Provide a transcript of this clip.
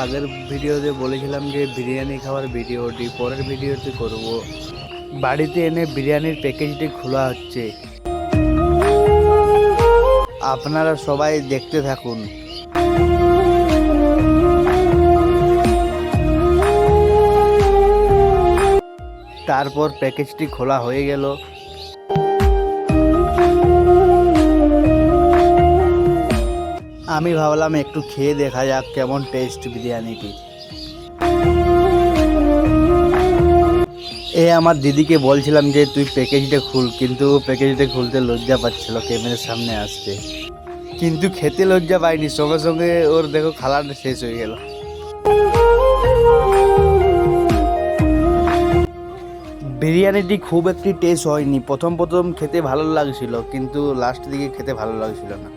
আগের ভিডিওতে বলেছিলাম যে বিরিয়ানি খাওয়ার ভিডিওটি পরের ভিডিওতে করব। বাড়িতে এনে বিরিয়ানির প্যাকেজটি খোলা হচ্ছে, আপনারা সবাই দেখতে থাকুন। তারপর প্যাকেজটি খোলা হয়ে গেল। আমি ভাবলাম একটু খেয়ে দেখা যাক কেমন টেস্ট বিরিয়ানিটি। আমার দিদিকে বলছিলাম যে তুই প্যাকেজটা খুল, কিন্তু প্যাকেজটা খুলতে লজ্জা পাচ্ছিল ক্যামেরার সামনে আসতে, কিন্তু খেতে লজ্জা পাইনি। সঙ্গে সঙ্গে ওর দেখো খালাটা শেষ হয়ে গেল। বিরিয়ানিটি খুব একটি টেস্ট হয়নি। প্রথম খেতে ভালো লাগছিল, কিন্তু লাস্ট দিকে খেতে ভালো লাগছিল না।